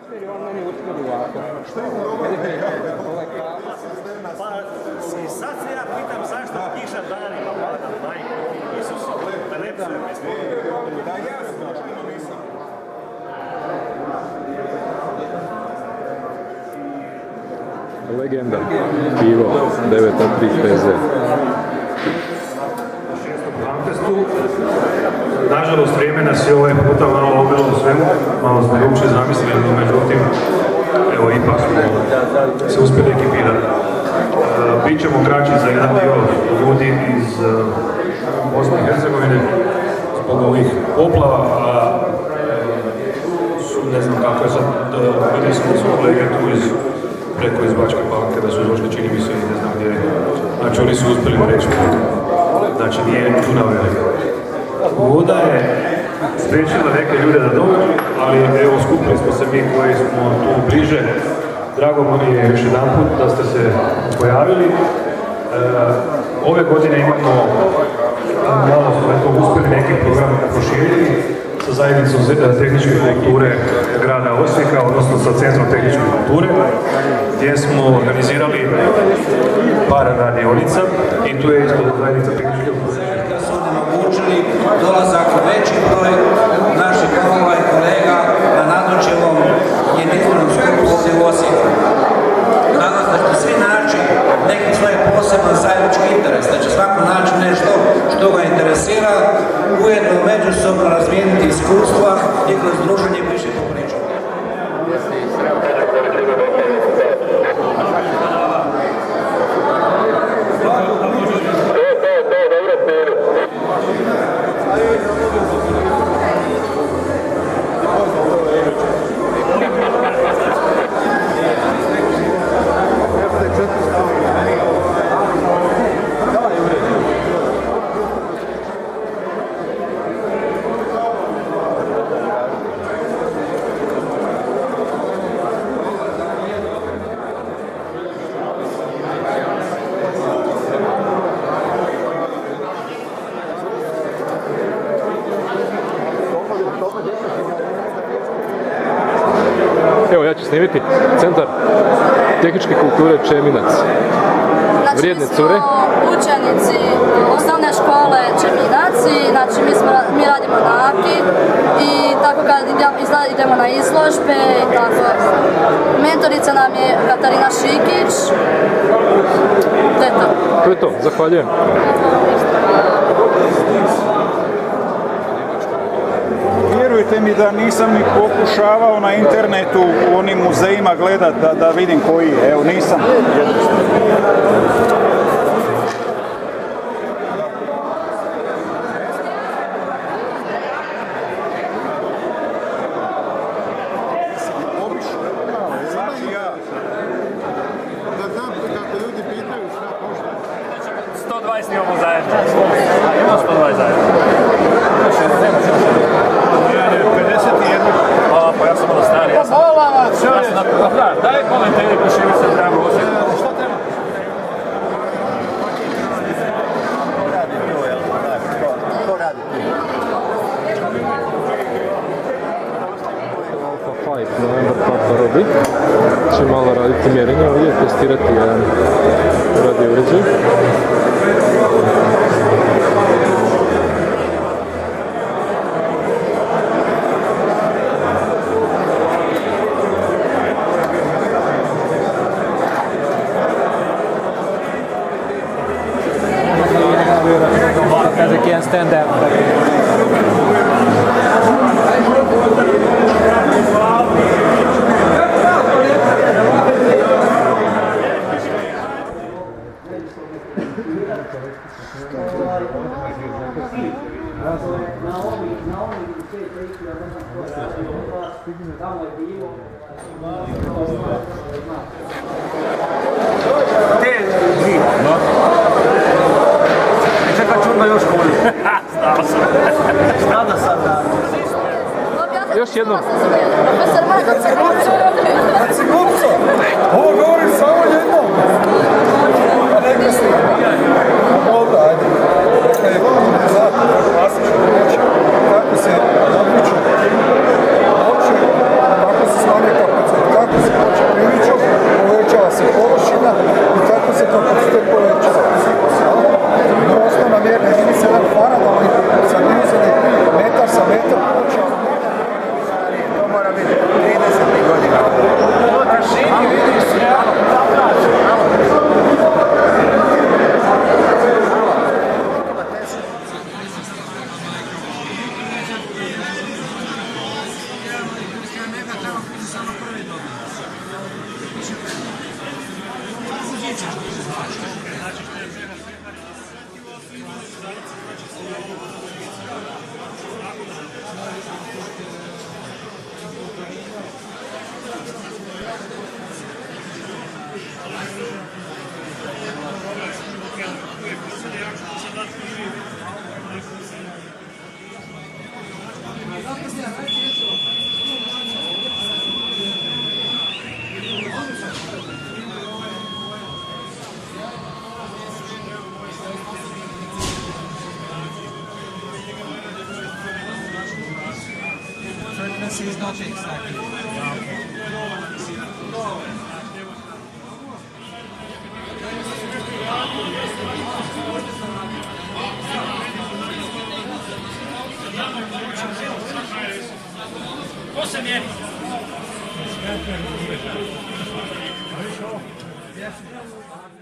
Pa sad se ja pitam zašto kiša danima pada, majko Isusu, da ne psujem iz Da, jasno, nisam. Legenda, pivo, 9.3 PZ. Nažalost, vrijeme nas je ovaj puta malo obilo u svemu, malo smo drugčije zamislili, no međutim, evo, ipak smo se uspjeli ekipirati. Bit ćemo kraći za jedan dio ljudi iz Bosne i Hercegovine zbog ovih poplava, a ne znam kako je sad, vidio smo da su kolege tu preko iz Bačke Palanke, da su došli, čini mi se, ne znam gdje. Znači, oni su uspjeli reći, znači nije tuna velika. Voda je spriječila neke ljude da dođu, ali evo skupili smo se mi koji smo tu bliže. Drago mi je još jedan put da ste se pojavili. Ove godine imamo, malo smo to uspjeli neki program proširiti sa zajednicom tehničke kulture grada Osijeka, odnosno sa Centrom tehničke kulture, gdje smo organizirali par radionica i tu je isto zajednica tehničke kulture. Omogućili dolazak u veći broj naših klubova i kolega na nadočevom jedinstvenom skupu ovdje u Osijeku. Nadam se da ćete svi naći neki svoj poseban zajednički interes, da će svako naći nešto što ga interesira, ujedno međusobno razmijeniti iskustva i kroz druženje više popričati. Evo, ja ću snimiti Centar tehničke kulture Čeminac. Vrijedne cure. Znači, mi smo učenici osnovne škole Čeminac i znači mi radimo na AKI i tako kad idemo na izložbe i tako. Mentorica nam je Katarina Šikić. To je to. To je to, zahvaljujem. Vjerujte mi da nisam ni pokušavao na internetu u onim muzejima gledat da vidim koji je. Evo, nisam. Imamo zajedno. Imamo 120 zajedno. 51. Pa ja sam ono stari. Ja sam daj komentari ko živi se prema Osijeku. Što treba? To radi. Alfa 5, November Papa Robi. Će malo raditi mjerenje ovdje, testirati jedan radio uređaj. Because I can't stand that. Još jednom. Profesor Marko Crnopco. Ovo govorim samo jednom. Neka se onda, ajde. Kako se odliču, kako se smanjuje kapacitet. se iz Doping Saki. Ko se mjeri? Yes.